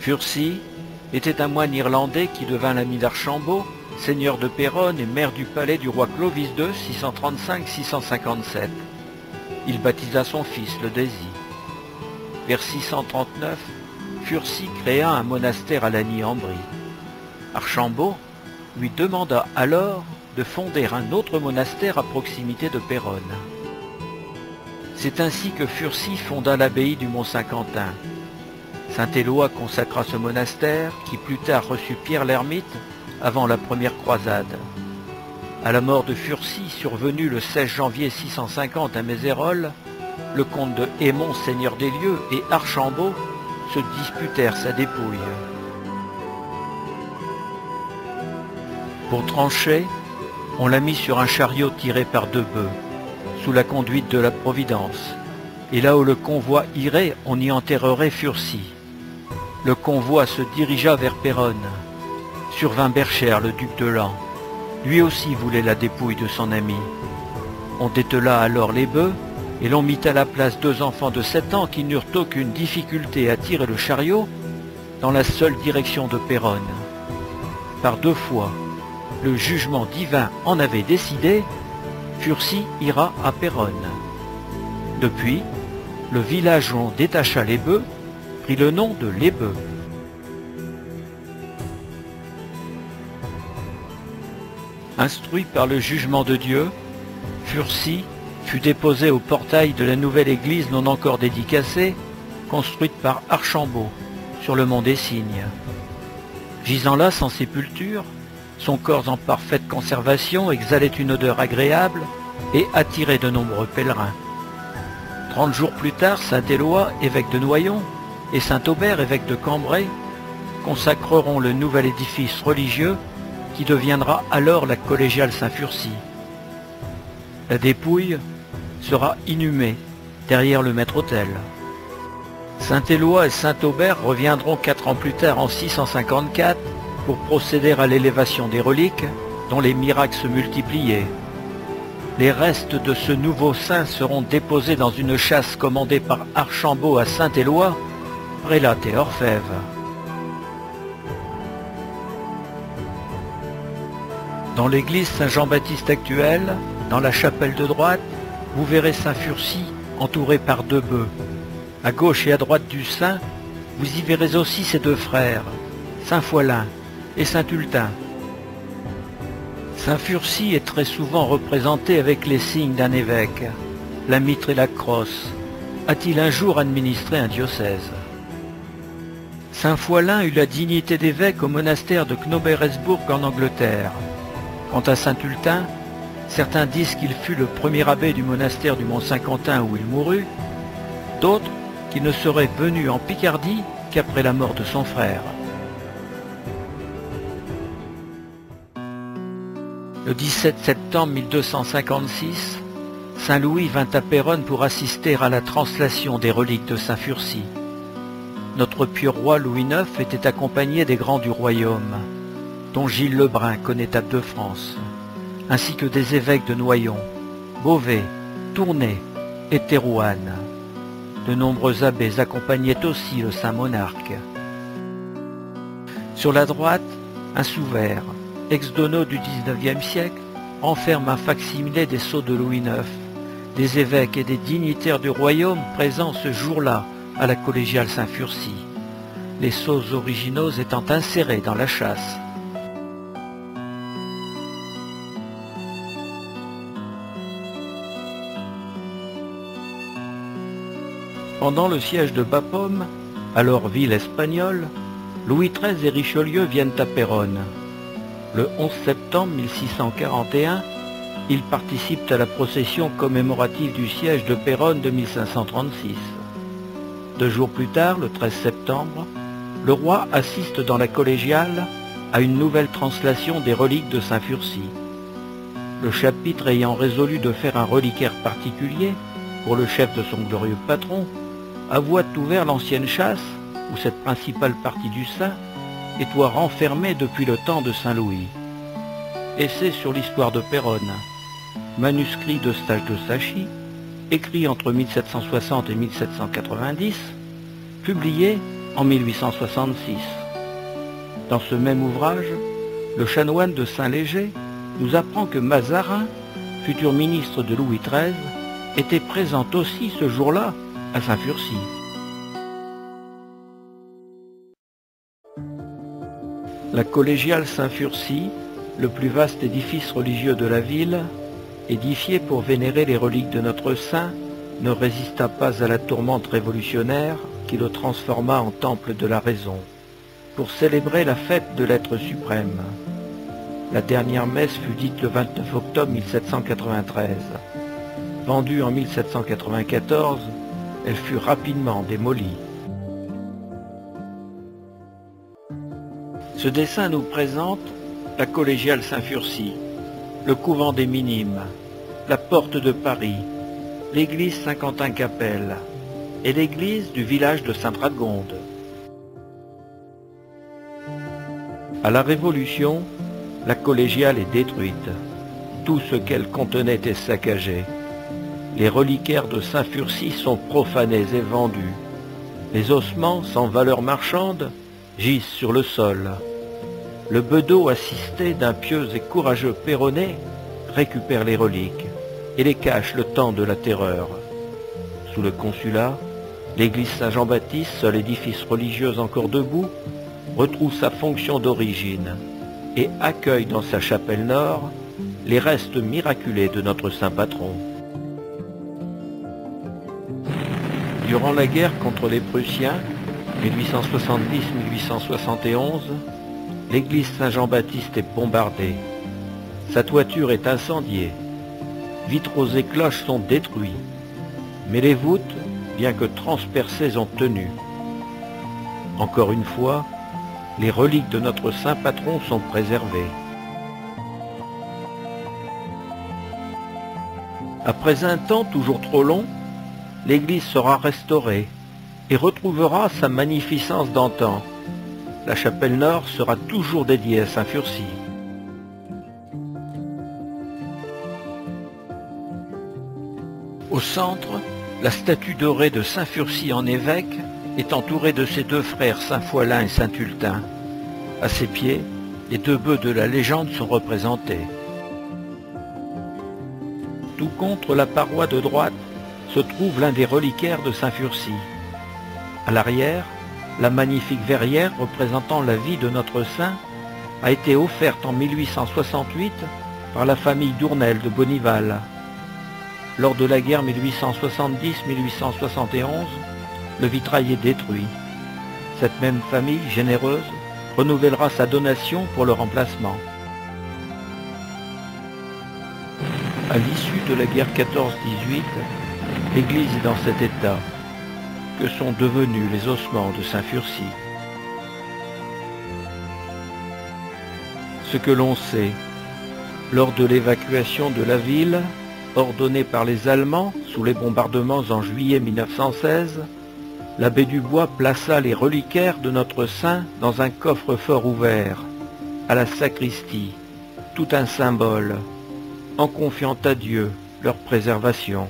Furcy était un moine irlandais qui devint l'ami d'Archambault, seigneur de Péronne et maire du palais du roi Clovis II, 635-657. Il baptisa son fils, le Désir. Vers 639, Furcy créa un monastère à Lagny-en-Brie. Archambault lui demanda alors de fonder un autre monastère à proximité de Péronne. C'est ainsi que Furcy fonda l'abbaye du Mont-Saint-Quentin. Saint-Éloi consacra ce monastère, qui plus tard reçut Pierre l'Ermite avant la première croisade. À la mort de Furcy, survenue le 16 janvier 650 à Mézérolles, le comte de Aymon, seigneur des lieux, et Archambault se disputèrent sa dépouille. Pour trancher, on l'a mis sur un chariot tiré par 2 bœufs, sous la conduite de la Providence, et là où le convoi irait, on y enterrerait Furcy. Le convoi se dirigea vers Péronne. Survint Berchère, le duc de Laon. Lui aussi voulait la dépouille de son ami. On détela alors les bœufs, et l'on mit à la place 2 enfants de 7 ans qui n'eurent aucune difficulté à tirer le chariot dans la seule direction de Péronne. Par 2 fois, le jugement divin en avait décidé, Furcy ira à Péronne. Depuis, le village où on détacha les bœufs prit le nom de l'Hébreu. Instruit par le jugement de Dieu, Furcy fut déposé au portail de la nouvelle église non encore dédicacée, construite par Archambault, sur le mont des Cygnes. Gisant là sans sépulture, son corps en parfaite conservation exhalait une odeur agréable et attirait de nombreux pèlerins. 30 jours plus tard, Saint-Éloi, évêque de Noyon, et Saint-Aubert, évêque de Cambrai, consacreront le nouvel édifice religieux qui deviendra alors la collégiale Saint-Furcy. La dépouille sera inhumée derrière le maître-autel. Saint-Éloi et Saint-Aubert reviendront 4 ans plus tard en 654 pour procéder à l'élévation des reliques dont les miracles se multipliaient. Les restes de ce nouveau saint seront déposés dans une châsse commandée par Archambault à Saint-Éloi, prélat et orfèvre. Dans l'église Saint-Jean-Baptiste actuelle, dans la chapelle de droite, vous verrez Saint Furcy entouré par 2 bœufs. À gauche et à droite du saint, vous y verrez aussi ses 2 frères, Saint Foilin et Saint Ultin. Saint Furcy est très souvent représenté avec les signes d'un évêque, la mitre et la crosse. A-t-il un jour administré un diocèse? Saint Foilin eut la dignité d'évêque au monastère de Knoberesburg en Angleterre. Quant à Saint Ultin, certains disent qu'il fut le premier abbé du monastère du Mont-Saint-Quentin où il mourut, d'autres qu'il ne serait venu en Picardie qu'après la mort de son frère. Le 17 septembre 1256, Saint Louis vint à Péronne pour assister à la translation des reliques de Saint Furcy. Notre pieux roi Louis IX était accompagné des grands du royaume, dont Gilles Lebrun, connétable de France, ainsi que des évêques de Noyon, Beauvais, Tournai et Thérouanne. De nombreux abbés accompagnaient aussi le saint monarque. Sur la droite, un souverain, ex-dono du XIXe siècle, renferme un facsimilé des sceaux de Louis IX, des évêques et des dignitaires du royaume présents ce jour-là à la collégiale Saint-Furcy, les sceaux originaux étant insérés dans la châsse. Pendant le siège de Bapaume, alors ville espagnole, Louis XIII et Richelieu viennent à Péronne. Le 11 septembre 1641, ils participent à la procession commémorative du siège de Péronne de 1536. 2 jours plus tard, le 13 septembre, le roi assiste dans la collégiale à une nouvelle translation des reliques de Saint Furcy. Le chapitre ayant résolu de faire un reliquaire particulier pour le chef de son glorieux patron, avoua ouvert l'ancienne châsse, où cette principale partie du saint était renfermée depuis le temps de Saint Louis. Essai sur l'histoire de Péronne, manuscrit d'Eustache de Sachy, écrit entre 1760 et 1790, publié en 1866. Dans ce même ouvrage, le chanoine de Saint-Léger nous apprend que Mazarin, futur ministre de Louis XIII, était présent aussi ce jour-là à Saint-Furcy. La collégiale Saint-Furcy, le plus vaste édifice religieux de la ville, édifié pour vénérer les reliques de notre saint, ne résista pas à la tourmente révolutionnaire qui le transforma en temple de la raison, pour célébrer la fête de l'être suprême. La dernière messe fut dite le 29 octobre 1793. Vendue en 1794, elle fut rapidement démolie. Ce dessin nous présente la collégiale Saint-Furcy, le couvent des Minimes, la porte de Paris, l'église Saint-Quentin-Capelle et l'église du village de Sainte-Radegonde. À la Révolution, la collégiale est détruite. Tout ce qu'elle contenait est saccagé. Les reliquaires de Saint-Furcy sont profanés et vendus. Les ossements, sans valeur marchande, gisent sur le sol. Le bedeau assisté d'un pieux et courageux Peyronnet récupère les reliques et les cache le temps de la terreur. Sous le consulat, l'église Saint-Jean-Baptiste, seul édifice religieux encore debout, retrouve sa fonction d'origine et accueille dans sa chapelle nord les restes miraculés de notre saint patron. Durant la guerre contre les Prussiens, 1870-1871, l'église Saint-Jean-Baptiste est bombardée. Sa toiture est incendiée. Vitraux et cloches sont détruits. Mais les voûtes, bien que transpercées, ont tenu. Encore une fois, les reliques de notre saint patron sont préservées. Après un temps toujours trop long, l'église sera restaurée et retrouvera sa magnificence d'antan. La chapelle nord sera toujours dédiée à Saint-Furcy. Au centre, la statue dorée de Saint-Furcy en évêque est entourée de ses deux frères Saint-Foilin et Saint-Tultin. À ses pieds, les deux bœufs de la légende sont représentés. Tout contre la paroi de droite se trouve l'un des reliquaires de Saint-Furcy. À l'arrière, la magnifique verrière représentant la vie de notre saint a été offerte en 1868 par la famille Dournel de Bonnival. Lors de la guerre 1870-1871, le vitrail est détruit. Cette même famille généreuse renouvellera sa donation pour le remplacement. À l'issue de la guerre 14-18, l'église est dans cet état. Que sont devenus les ossements de Saint-Furcy? Ce que l'on sait, lors de l'évacuation de la ville, ordonnée par les Allemands sous les bombardements en juillet 1916, l'abbé Dubois plaça les reliquaires de notre saint dans un coffre-fort ouvert, à la sacristie, tout un symbole, en confiant à Dieu leur préservation.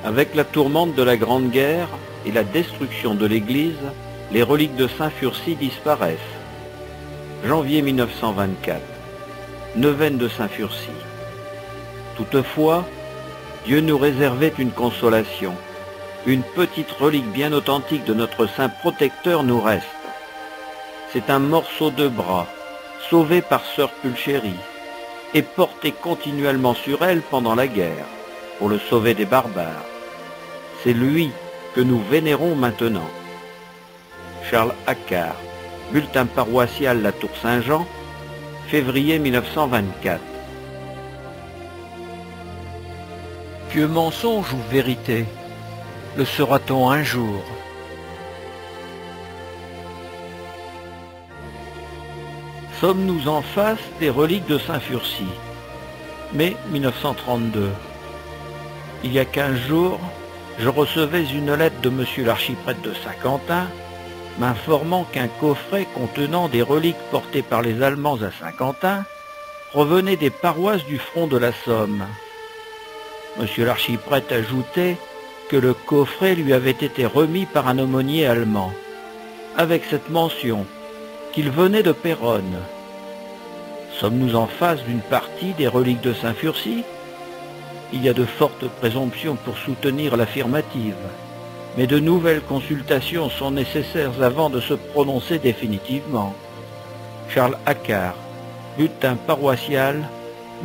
Avec la tourmente de la Grande Guerre et la destruction de l'église, les reliques de Saint-Furcy disparaissent. Janvier 1924, neuvaine de Saint-Furcy. Toutefois, Dieu nous réservait une consolation. Une petite relique bien authentique de notre saint protecteur nous reste. C'est un morceau de bras, sauvé par sœur Pulchérie, et porté continuellement sur elle pendant la guerre, pour le sauver des barbares. C'est lui que nous vénérons maintenant. Charles Accard, bulletin paroissial La Tour Saint-Jean, février 1924. Pieux mensonge ou vérité, le sera-t-on un jour? Sommes-nous en face des reliques de Saint-Furcy? Mai 1932. Il y a 15 jours, je recevais une lettre de monsieur l'archiprêtre de Saint-Quentin m'informant qu'un coffret contenant des reliques portées par les Allemands à Saint-Quentin provenait des paroisses du front de la Somme. Monsieur l'archiprêtre ajoutait que le coffret lui avait été remis par un aumônier allemand, avec cette mention qu'il venait de Péronne. Sommes-nous en face d'une partie des reliques de Saint-Furcy? Il y a de fortes présomptions pour soutenir l'affirmative, mais de nouvelles consultations sont nécessaires avant de se prononcer définitivement. Charles Accard, bulletin paroissial,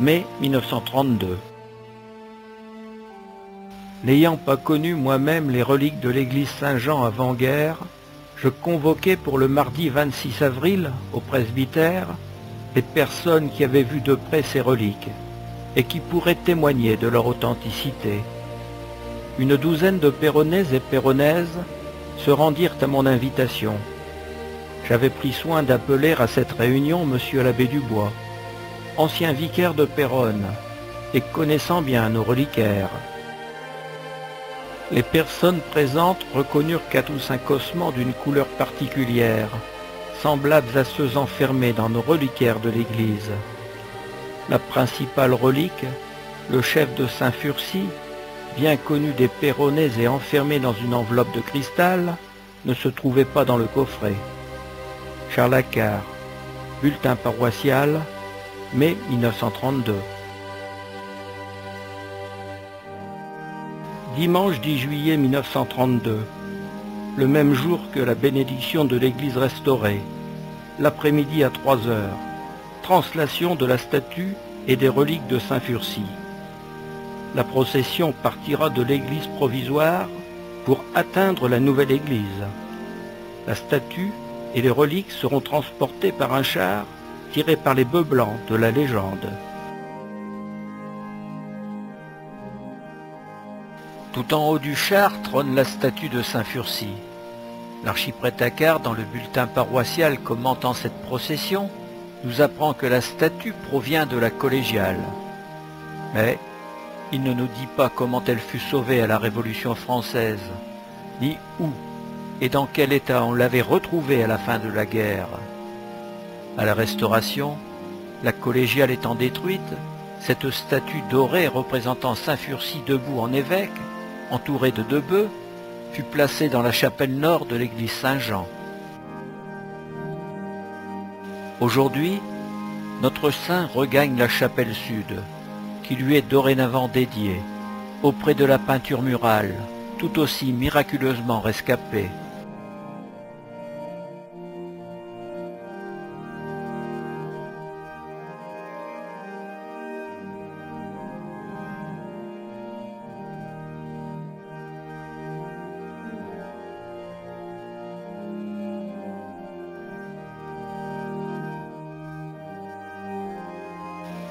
mai 1932. N'ayant pas connu moi-même les reliques de l'église Saint-Jean avant-guerre, je convoquai pour le mardi 26 avril, au presbytère, les personnes qui avaient vu de près ces reliques et qui pourraient témoigner de leur authenticité. Une douzaine de Péronnais et Péronnaises se rendirent à mon invitation. J'avais pris soin d'appeler à cette réunion monsieur l'abbé Dubois, ancien vicaire de Péronne et connaissant bien nos reliquaires. Les personnes présentes reconnurent qu'à tous un cossement d'une couleur particulière, semblables à ceux enfermés dans nos reliquaires de l'Église. La principale relique, le chef de Saint-Furcy, bien connu des Péronnais et enfermé dans une enveloppe de cristal, ne se trouvait pas dans le coffret. Charles Accard, bulletin paroissial, mai 1932. Dimanche 10 juillet 1932, le même jour que la bénédiction de l'église restaurée, l'après-midi à 3 heures, translation de la statue et des reliques de Saint-Furcy. La procession partira de l'église provisoire pour atteindre la nouvelle église. La statue et les reliques seront transportées par un char tiré par les bœufs blancs de la légende. Tout en haut du char trône la statue de Saint-Furcy. L'archiprêtre Accard, dans le bulletin paroissial commentant cette procession, nous apprend que la statue provient de la collégiale. Mais il ne nous dit pas comment elle fut sauvée à la Révolution française, ni où et dans quel état on l'avait retrouvée à la fin de la guerre. À la Restauration, la collégiale étant détruite, cette statue dorée représentant Saint-Furcy debout en évêque, entouré de 2 bœufs, fut placée dans la chapelle nord de l'église Saint-Jean. Aujourd'hui, notre saint regagne la chapelle sud, qui lui est dorénavant dédiée, auprès de la peinture murale, tout aussi miraculeusement rescapée.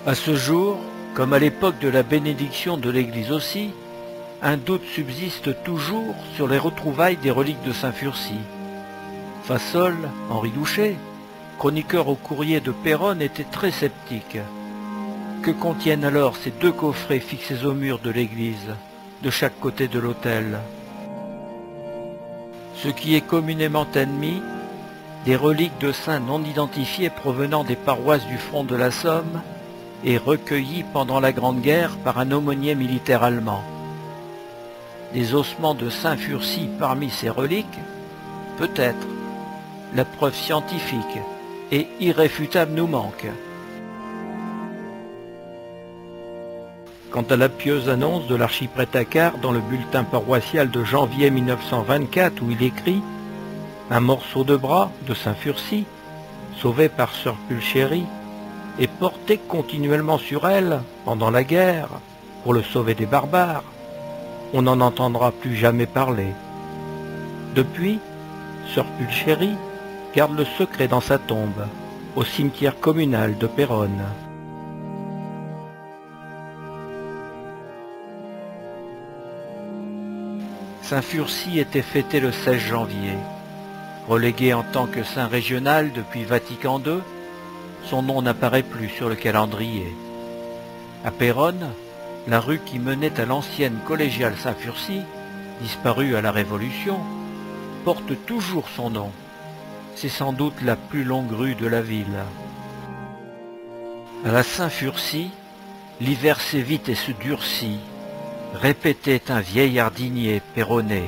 À ce jour, comme à l'époque de la bénédiction de l'Église aussi, un doute subsiste toujours sur les retrouvailles des reliques de Saint-Furcy. Fassol, Henri Douchet, chroniqueur au Courrier de Péronne, était très sceptique. Que contiennent alors ces 2 coffrets fixés au mur de l'église, de chaque côté de l'autel? Ce qui est communément admis, des reliques de saints non identifiés provenant des paroisses du front de la Somme, et recueillis pendant la Grande Guerre par un aumônier militaire allemand. Des ossements de Saint-Furcy parmi ces reliques? Peut-être. La preuve scientifique et irréfutable nous manque. Quant à la pieuse annonce de l'archiprêtre Accard dans le bulletin paroissial de janvier 1924 où il écrit « Un morceau de bras de Saint-Furcy, sauvé par sœur Pulchéry, et porté continuellement sur elle pendant la guerre pour le sauver des barbares, on n'en entendra plus jamais parler. Depuis, sœur Pulchéry garde le secret dans sa tombe, au cimetière communal de Péronne. » Saint-Furcy était fêté le 16 janvier. Relégué en tant que saint régional depuis Vatican II, son nom n'apparaît plus sur le calendrier. À Péronne, la rue qui menait à l'ancienne collégiale Saint-Furcy, disparue à la Révolution, porte toujours son nom. C'est sans doute la plus longue rue de la ville. À la Saint-Furcy, l'hiver s'évite et se durcit, répétait un vieil jardinier péronné.